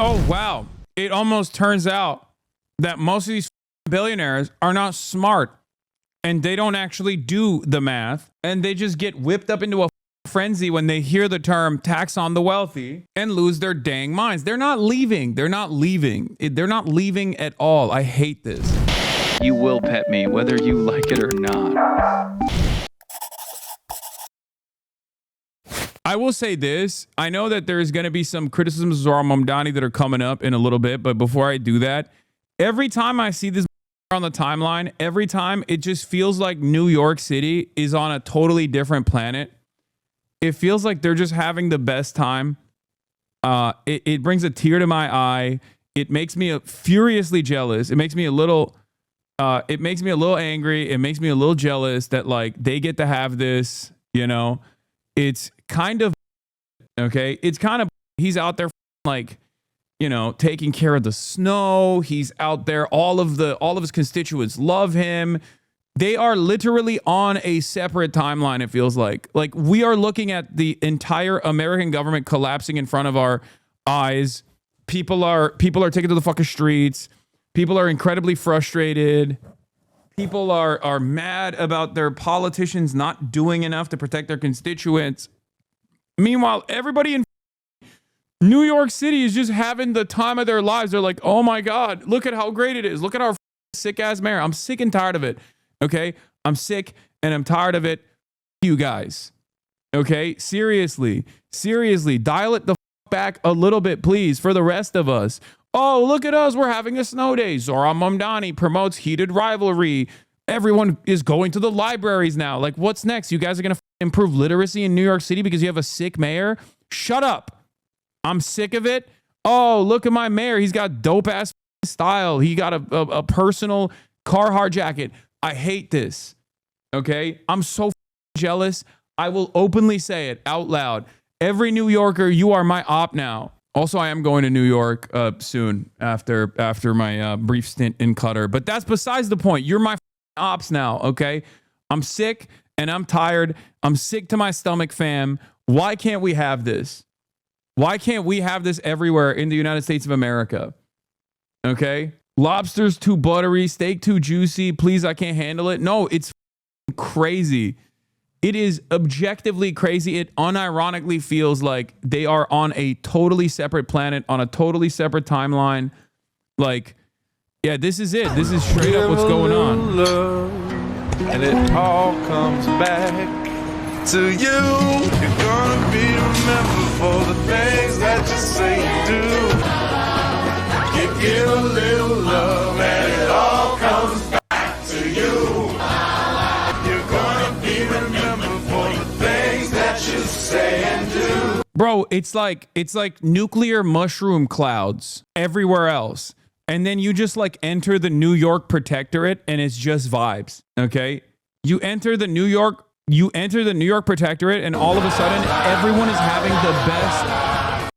Oh, wow. It almost turns out that most of these billionaires are not smart and they don't actually do the math and they just get whipped up into a frenzy when they hear the term tax on the wealthy and lose their dang minds. They're not leaving. They're not leaving. They're not leaving at all. I hate this. You will pet me whether you like it or not. I will say this. I know that there's going to be some criticisms of Zohran Mamdani that are coming up in a little bit, but before I do that, every time I see this on the timeline, every time it just feels like New York City is on a totally different planet. It feels like they're just having the best time. It brings a tear to my eye. It makes me furiously jealous. It makes me a little angry. It makes me a little jealous that like they get to have this, you know. It's kind of okay. It's kind of he's out there like, you know, taking care of the snow. He's out there. All of his constituents love him. They are literally on a separate timeline. It feels like we are looking at the entire American government collapsing in front of our eyes. People are taking to the fucking streets. People are incredibly frustrated. People are mad about their politicians not doing enough to protect their constituents. Meanwhile, everybody in New York City is just having the time of their lives. They're like, oh my God, look at how great it is. Look at our sick ass mayor. I'm sick and tired of it. Okay. I'm sick and I'm tired of it. You guys. Okay. Seriously, dial it the back a little bit, please, for the rest of us. Oh, look at us. We're having a snow day. Zohran Mamdani promotes heated rivalry. Everyone is going to the libraries now. Like, what's next? You guys are going to improve literacy in New York City because you have a sick mayor? Shut up. I'm sick of it. Oh, look at my mayor. He's got dope ass style. He got a personal Carhartt jacket. I hate this. Okay. I'm so jealous. I will openly say it out loud. Every New Yorker, you are my op now. Also, I am going to New York soon after my brief stint in Qatar. But that's besides the point. You're my ops now, okay? I'm sick and I'm tired. I'm sick to my stomach, fam. Why can't we have this? Why can't we have this everywhere in the United States of America? Okay? Lobster's too buttery, steak too juicy. Please, I can't handle it. No, it's crazy. It is objectively crazy. It unironically feels like they are on a totally separate planet, on a totally separate timeline. Like, yeah, this is it. This is straight up what's going on. Love, and it all comes back to you. You're gonna be remembered for the things that you say you do. You give a little love, and it all comes back to you. Bro, it's like nuclear mushroom clouds everywhere else. And then you just like enter the New York protectorate and it's just vibes. Okay? You enter the New York protectorate and all of a sudden everyone is having the best time.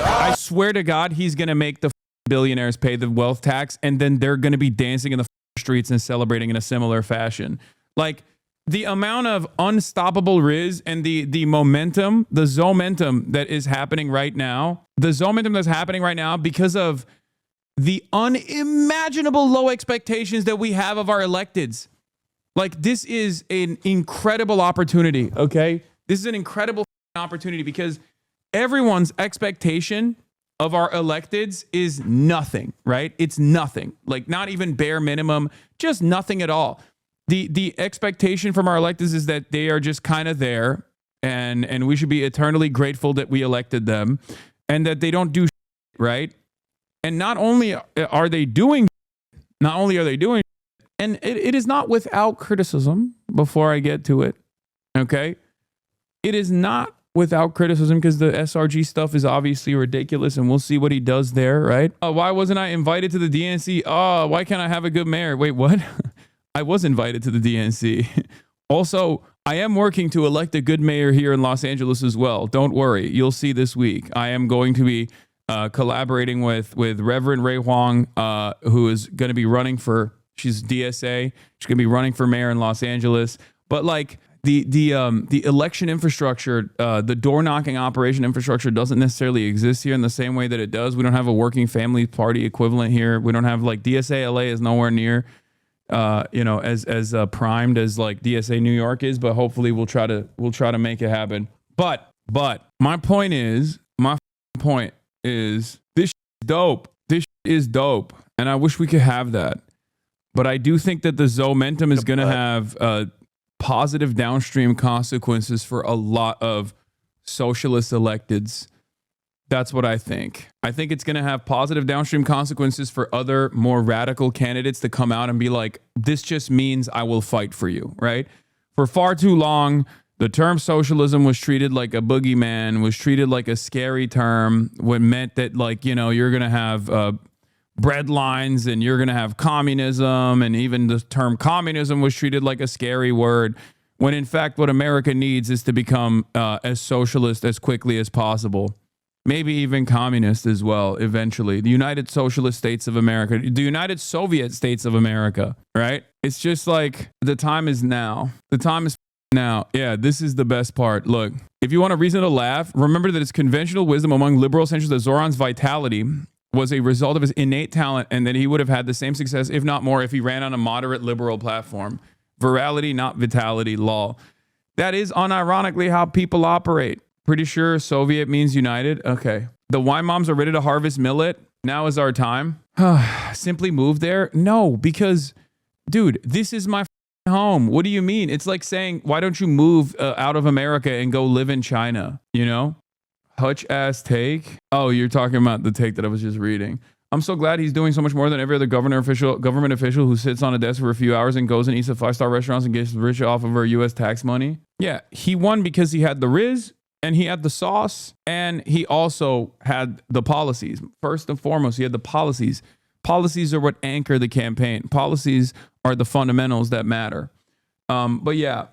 I swear to God, he's going to make the billionaires pay the wealth tax and then they're going to be dancing in the streets and celebrating in a similar fashion. Like, the amount of unstoppable riz and the momentum, the zomentum that is happening right now, because of the unimaginable low expectations that we have of our electeds. Like, this is an incredible opportunity, okay? This is an incredible opportunity because everyone's expectation of our electeds is nothing, right? It's nothing. Like, not even bare minimum, just nothing at all. The expectation from our electeds is that they are just kind of there and we should be eternally grateful that we elected them and that they don't do shit, right? And not only are they doing, and it is not without criticism before I get to it, okay? It is not without criticism because the SRG stuff is obviously ridiculous and we'll see what he does there, right? Why wasn't I invited to the DNC? Oh, why can't I have a good mayor? Wait, what? I was invited to the DNC. Also, I am working to elect a good mayor here in Los Angeles as well. Don't worry. You'll see this week. I am going to be collaborating with Reverend Ray Huang, who is going to be running for, she's DSA. She's going to be running for mayor in Los Angeles. But like, the election infrastructure, the door knocking operation infrastructure doesn't necessarily exist here in the same way that it does. We don't have a working family party equivalent here. We don't have like DSA LA is nowhere near, as primed as like DSA New York is, but hopefully we'll try to make it happen. But my point is this is dope. This is dope. And I wish we could have that. But I do think that the Zomentum is going to have positive downstream consequences for a lot of socialist electeds. That's what I think. I think it's going to have positive downstream consequences for other more radical candidates to come out and be like, this just means I will fight for you, right? For far too long, the term socialism was treated like a boogeyman, was treated like a scary term, what meant that like, you're going to have bread lines and you're going to have communism. And even the term communism was treated like a scary word, when in fact, what America needs is to become as socialist as quickly as possible. Maybe even communist as well, eventually. The United Socialist States of America, the United Soviet States of America, right? It's just like the time is now. The time is now. Yeah, this is the best part. Look, if you want a reason to laugh, remember that it's conventional wisdom among liberal centrists that Zohran's vitality was a result of his innate talent and that he would have had the same success, if not more, if he ran on a moderate liberal platform. Virality, not vitality, law. That is unironically how people operate. Pretty sure Soviet means united. Okay. The wine moms are ready to harvest millet. Now is our time. Simply move there? No, because, dude, this is my home. What do you mean? It's like saying, why don't you move out of America and go live in China? Hutch ass take. Oh, you're talking about the take that I was just reading. I'm so glad he's doing so much more than every other government official who sits on a desk for a few hours and goes and eats at 5-star restaurants and gets rich off of our U.S. tax money. Yeah, he won because he had the Riz and he had the sauce and he also had the policies. First and foremost, he had the policies. Policies are what anchor the campaign. Policies are the fundamentals that matter. But yeah,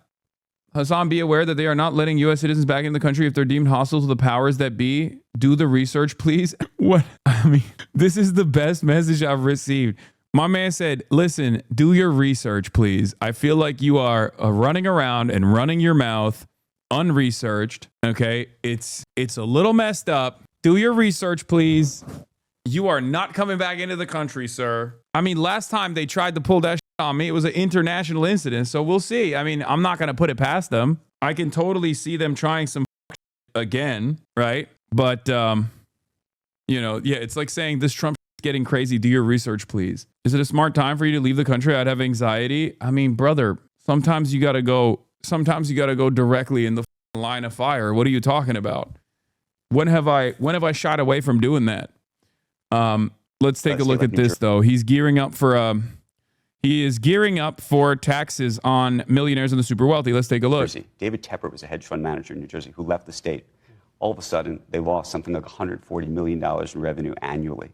Hasan, be aware that they are not letting U.S. citizens back in the country if they're deemed hostile to the powers that be. Do the research, please. What? I mean, this is the best message I've received. My man said, listen, do your research, please. I feel like you are running around and running your mouth unresearched. Okay. It's a little messed up. Do your research, please. You are not coming back into the country, sir. I mean, last time they tried to pull that shit on me, it was an international incident. So we'll see. I mean, I'm not going to put it past them. I can totally see them trying some again. Right. But, it's like saying this Trump is getting crazy. Do your research, please. Is it a smart time for you to leave the country? I'd have anxiety. I mean, brother, sometimes you got to go directly in the line of fire. What are you talking about? When have I shied away from doing that? Let's take a look at this though. He is gearing up for taxes on millionaires and the super wealthy. Let's take a look. David Tepper was a hedge fund manager in New Jersey who left the state. All of a sudden, they lost something like $140 million in revenue annually.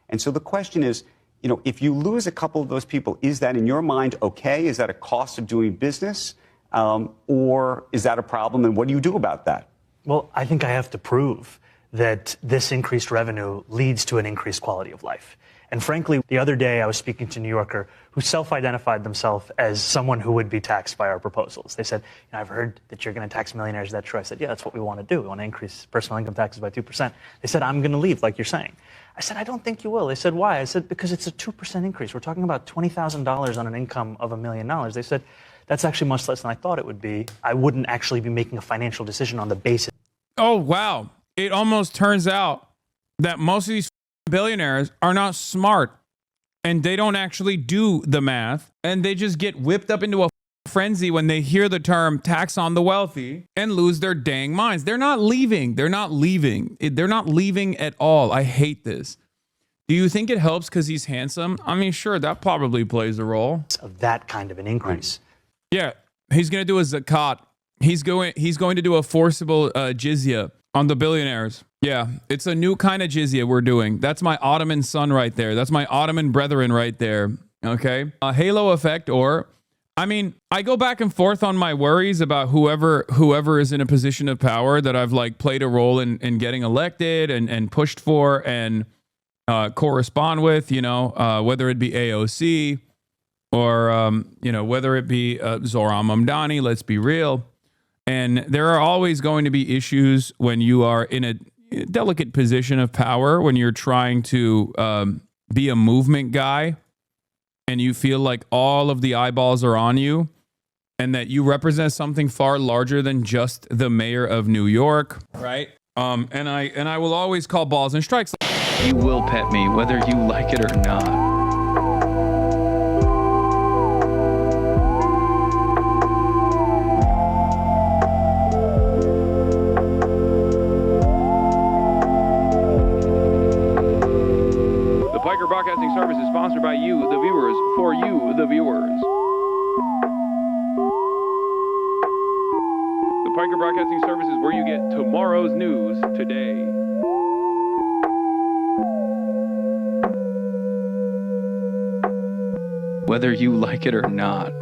And so the question is, if you lose a couple of those people, is that in your mind okay? Is that a cost of doing business? Or is that a problem? And what do you do about that? Well, I think I have to prove that this increased revenue leads to an increased quality of life. And frankly, the other day I was speaking to a New Yorker who self-identified themselves as someone who would be taxed by our proposals. They said, I've heard that you're going to tax millionaires. Is that true? I said, yeah, that's what we want to do. We want to increase personal income taxes by 2%. They said, I'm going to leave, like you're saying. I said, I don't think you will. They said, why? I said, because it's a 2% increase. We're talking about $20,000 on an income of $1 million. They said, that's actually much less than I thought it would be. I wouldn't actually be making a financial decision on the basis. Oh, wow. It almost turns out that most of these billionaires are not smart and they don't actually do the math and they just get whipped up into a frenzy when they hear the term tax on the wealthy and lose their dang minds. They're not leaving. They're not leaving. They're not leaving at all. I hate this. Do you think it helps because he's handsome? I mean, sure, that probably plays a role. Of that kind of an increase. Yeah, he's going to do a zakat. He's going to do a forcible jizya on the billionaires. Yeah, it's a new kind of jizya we're doing. That's my Ottoman son right there. That's my Ottoman brethren right there. Okay, a halo effect, or I mean, I go back and forth on my worries about whoever is in a position of power that I've like played a role in getting elected and pushed for and correspond with, whether it be AOC or whether it be Zohran Mamdani. Let's be real. And there are always going to be issues when you are in a delicate position of power, when you're trying to be a movement guy and you feel like all of the eyeballs are on you and that you represent something far larger than just the mayor of New York, right? And I will always call balls and strikes. You will pet me whether you like it or not. Piker Broadcasting Service is sponsored by you, the viewers, for you, the viewers. The Piker Broadcasting Service is where you get tomorrow's news today. Whether you like it or not.